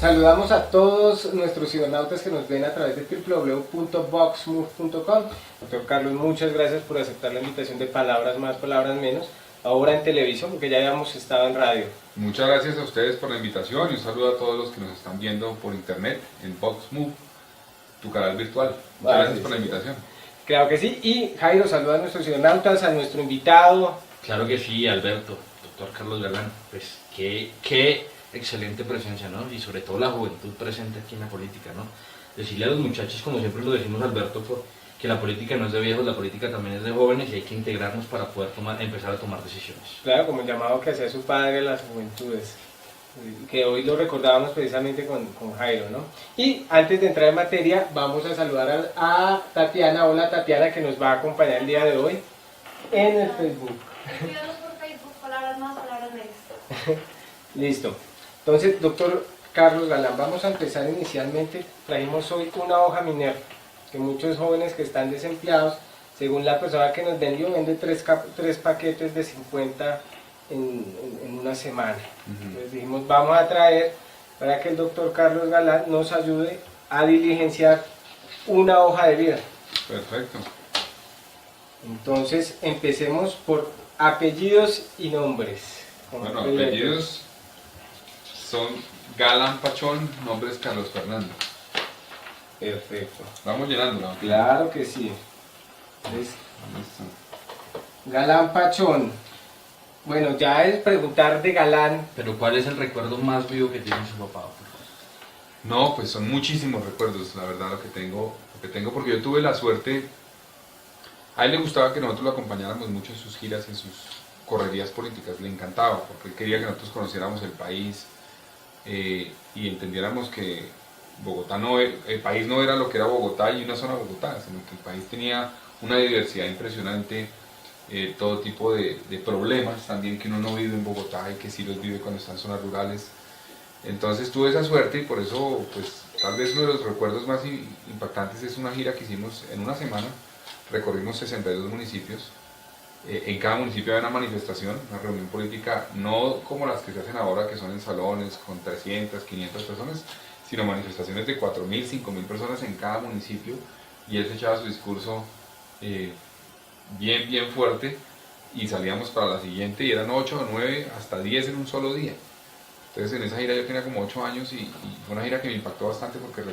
Saludamos a todos nuestros cibernautas que nos ven a través de www.voxmove.com. Doctor Carlos, muchas gracias por aceptar la invitación de Palabras Más, Palabras Menos, ahora en televisión, porque ya habíamos estado en radio. Muchas gracias a ustedes por la invitación y un saludo a todos los que nos están viendo por internet en Voxmove, tu canal virtual. Muchas gracias por la invitación. Claro que sí. Y Jairo, saluda a nuestros cibernautas, a nuestro invitado. Claro que sí, Alberto, doctor Carlos Galán, pues qué excelente presencia, ¿no? Y sobre todo la juventud presente aquí en la política, ¿no? Decirle a los muchachos, como siempre lo decimos, Alberto, que la política no es de viejos, la política también es de jóvenes y hay que integrarnos para poder empezar a tomar decisiones. Claro, como el llamado que hacía su padre a las juventudes, que hoy lo recordábamos precisamente con Jairo, ¿no? Y antes de entrar en materia, vamos a saludar a Tatiana. Hola Tatiana, que nos va a acompañar el día de hoy en el Facebook. Escríbanos por Facebook, Palabras Más, Palabras Menos. Listo. Entonces, doctor Carlos Galán, vamos a empezar inicialmente. Trajimos hoy una hoja Minerva, que muchos jóvenes que están desempleados, según la persona que nos vendió, vende tres paquetes de 50 en una semana. Entonces dijimos, vamos a traer para que el doctor Carlos Galán nos ayude a diligenciar una hoja de vida. Perfecto. Entonces, empecemos por apellidos y nombres. Bueno, apellidos son Galán Pachón, nombre es Carlos Fernando. Perfecto. Vamos llenándola. Claro que sí. Entonces, Galán Pachón. Bueno, ya es preguntar de Galán. Pero ¿cuál es el recuerdo más vivo que tiene su papá? No, pues son muchísimos recuerdos, la verdad, lo que tengo, porque yo tuve la suerte, a él le gustaba que nosotros lo acompañáramos mucho en sus giras, en sus correrías políticas, le encantaba, porque él quería que nosotros conociéramos el país y entendiéramos que Bogotá el país no era lo que era Bogotá y una zona Bogotá, sino que el país tenía una diversidad impresionante, todo tipo de problemas también que uno no vive en Bogotá y que sí los vive cuando está en zonas rurales. Entonces tuve esa suerte y por eso, pues tal vez uno de los recuerdos más impactantes es una gira que hicimos en una semana. Recorrimos 62 municipios. En cada municipio había una manifestación, una reunión política, no como las que se hacen ahora, que son en salones con 300, 500 personas, sino manifestaciones de 4.000, 5.000 personas en cada municipio. Y él se echaba su discurso bien fuerte y salíamos para la siguiente y eran 8 o 9, hasta 10 en un solo día. Entonces en esa gira yo tenía como 8 años y fue una gira que me impactó bastante porque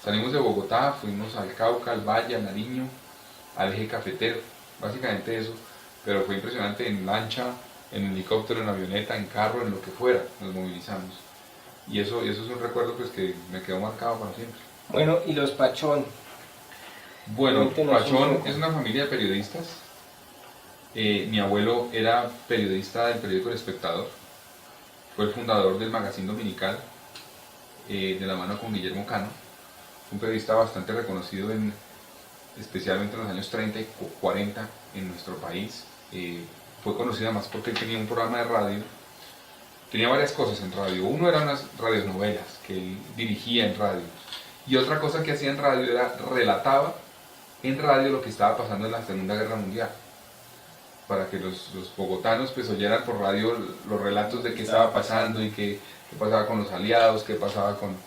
salimos de Bogotá, fuimos al Cauca, al Valle, al Nariño, al eje cafetero, básicamente eso, pero fue impresionante en lancha, en helicóptero, en avioneta, en carro, en lo que fuera, nos movilizamos. Y eso es un recuerdo pues que me quedó marcado para siempre. Bueno, y los Pachón. Bueno, Pachón es una familia de periodistas. Mi abuelo era periodista del periódico El Espectador. Fue el fundador del Magazine Dominical, de la mano con Guillermo Cano. Un periodista bastante reconocido, especialmente en los años 30 y 40 en nuestro país. Fue conocido además porque él tenía un programa de radio. Tenía varias cosas en radio. Uno eran unas radionovelas que él dirigía en radio. Y otra cosa que hacía en radio era relataba en radio lo que estaba pasando en la Segunda Guerra Mundial, para que los bogotanos pues oyeran por radio los relatos de qué estaba pasando y qué pasaba con los aliados, qué pasaba con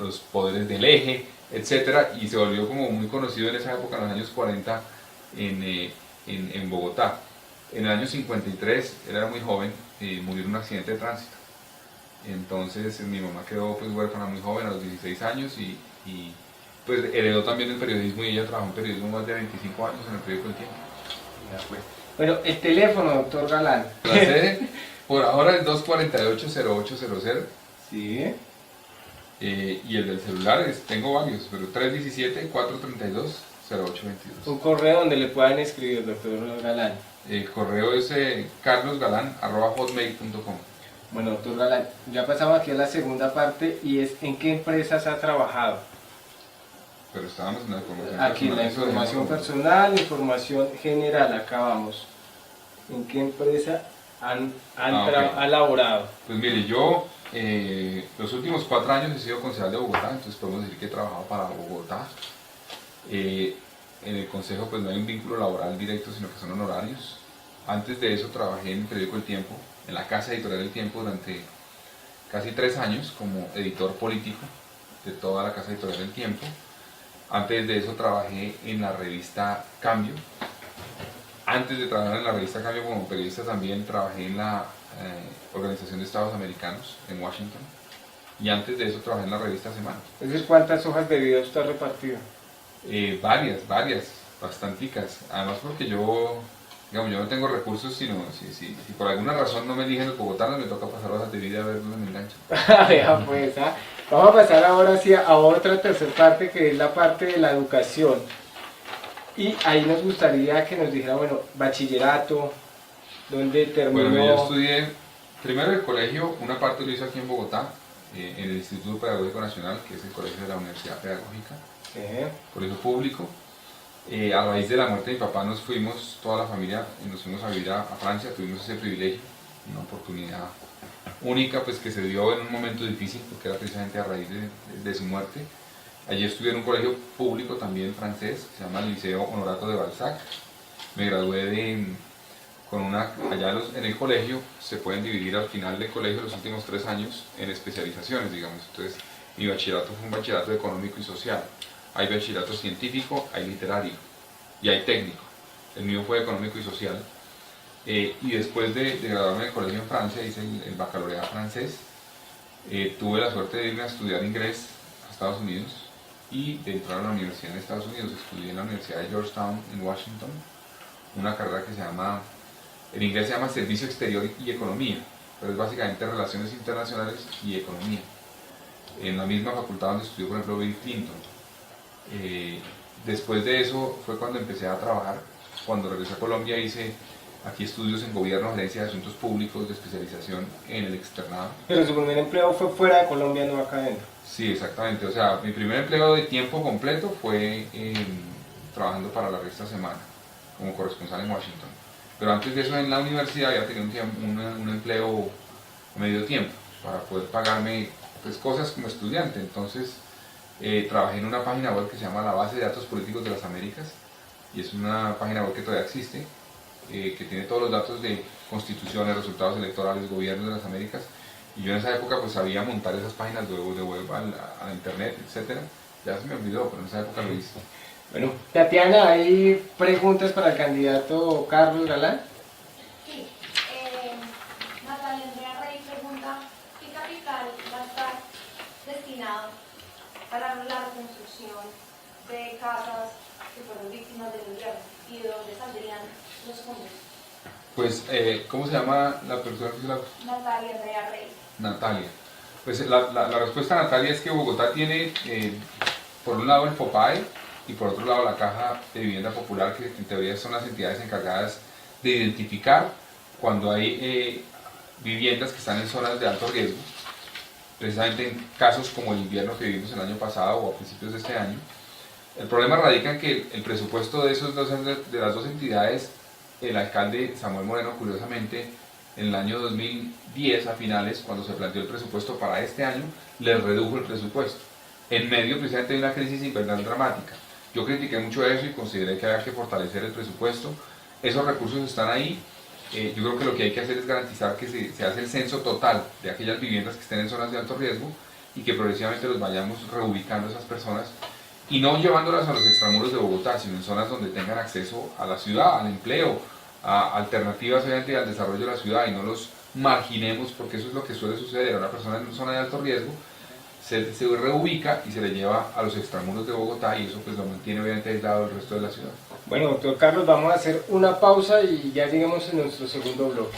los poderes del eje, etc. Y se volvió como muy conocido en esa época, en los años 40, en Bogotá. En el año 53, él era muy joven, murió en un accidente de tránsito. Entonces mi mamá quedó pues huérfana muy joven, a los 16 años, y pues heredó también el periodismo y ella trabajó en periodismo más de 25 años en el periódico El Tiempo. Bueno, el teléfono, doctor Galán. La sede, por ahora es 248-0800. Sí. Y el del celular tengo varios, pero 317-432-0822. Un correo donde le puedan escribir, doctor Galán. El correo es carlosgalan@hotmail.com. Bueno, doctor Galán, ya pasamos aquí a la segunda parte y es ¿en qué empresas ha trabajado? Pero estábamos en la información aquí personal. la información personal, información general, acá vamos. ¿En qué empresa ha laborado? Pues mire, yo los últimos 4 años he sido concejal de Bogotá, entonces podemos decir que he trabajado para Bogotá. En el consejo pues no hay un vínculo laboral directo, sino que son honorarios. Antes de eso trabajé en el periódico El Tiempo, en la casa editorial El Tiempo durante casi 3 años como editor político de toda la casa editorial El Tiempo. Antes de eso trabajé en la revista Cambio. Antes de trabajar en la revista Cambio como periodista también trabajé en la Organización de Estados Americanos en Washington. Y antes de eso trabajé en la revista Semana. Es decir, ¿cuántas hojas de video usted ha repartido? Varias, bastanticas. Además porque yo no tengo recursos, sino si por alguna razón no me eligen los bogotanos, me toca pasar hojas de vida a ver dónde me enganchan. Vea pues, vamos a pasar ahora sí a otra tercera parte, que es la parte de la educación. Y ahí nos gustaría que nos dijera, bueno, bachillerato, ¿dónde terminó? Bueno, yo estudié primero el colegio, una parte lo hice aquí en Bogotá, en el Instituto Pedagógico Nacional, que es el colegio de la Universidad Pedagógica, colegio público. A raíz de la muerte de mi papá nos fuimos, toda la familia, nos fuimos a vivir a Francia, tuvimos ese privilegio, una oportunidad única pues que se dio en un momento difícil, porque era precisamente a raíz de su muerte. Allí estudié en un colegio público también francés, que se llama el Liceo Honorato de Balzac. Me gradué allá en el colegio se pueden dividir al final del colegio los últimos 3 años en especializaciones, digamos. Entonces mi bachillerato fue un bachillerato económico y social. Hay bachillerato científico, hay literario y hay técnico. El mío fue económico y social. Y después de graduarme del colegio en Francia, hice el baccalaureado francés. Tuve la suerte de irme a estudiar inglés a Estados Unidos y de entrar a la universidad en Estados Unidos. Estudié en la Universidad de Georgetown en Washington, una carrera que en inglés se llama Servicio Exterior y Economía, pero es básicamente Relaciones Internacionales y Economía. En la misma facultad donde estudió, por ejemplo, Bill Clinton. Después de eso fue cuando empecé a trabajar. Cuando regresé a Colombia hice aquí estudios en Gobierno, Gerencia de Asuntos Públicos, de especialización en el externado. Pero su primer empleo fue fuera de Colombia, no acá adentro. Sí, exactamente. O sea, mi primer empleo de tiempo completo fue trabajando para la revista Semana, como corresponsal en Washington. Pero antes de eso en la universidad ya tenía un empleo a medio tiempo, para poder pagarme pues, cosas como estudiante. Entonces trabajé en una página web que se llama la Base de Datos Políticos de las Américas, y es una página web que todavía existe, que tiene todos los datos de constituciones, resultados electorales, gobiernos de las Américas. Y yo en esa época pues sabía montar esas páginas de web a la internet, etc. Ya se me olvidó, pero en esa época lo hice. Bueno, Tatiana, ¿hay preguntas para el candidato Carlos Galán? Sí, Natalia Andrea Rey pregunta, ¿qué capital va a estar destinado para la reconstrucción de casas que fueron víctimas del invierno y de dónde saldrían los fondos? Pues, ¿cómo se llama la persona que se la... Natalia Andrea Rey. Natalia. Pues la respuesta a Natalia es que Bogotá tiene, por un lado el FOPAE y por otro lado la Caja de Vivienda Popular, que en teoría son las entidades encargadas de identificar cuando hay viviendas que están en zonas de alto riesgo, precisamente en casos como el invierno que vivimos el año pasado o a principios de este año. El problema radica en que el presupuesto de las dos entidades, el alcalde Samuel Moreno, curiosamente, en el año 2010, a finales, cuando se planteó el presupuesto para este año, les redujo el presupuesto, en medio precisamente de una crisis invernal dramática. Yo critiqué mucho eso y consideré que había que fortalecer el presupuesto. Esos recursos están ahí. Yo creo que lo que hay que hacer es garantizar que se hace el censo total de aquellas viviendas que estén en zonas de alto riesgo y que progresivamente los vayamos reubicando a esas personas y no llevándolas a los extramuros de Bogotá, sino en zonas donde tengan acceso a la ciudad, al empleo, a alternativas obviamente al desarrollo de la ciudad, y no los marginemos, porque eso es lo que suele suceder. Una persona en una zona de alto riesgo se reubica y se le lleva a los extramuros de Bogotá, y eso pues lo mantiene obviamente aislado del resto de la ciudad. Bueno, doctor Carlos, vamos a hacer una pausa y ya llegamos en nuestro segundo bloque.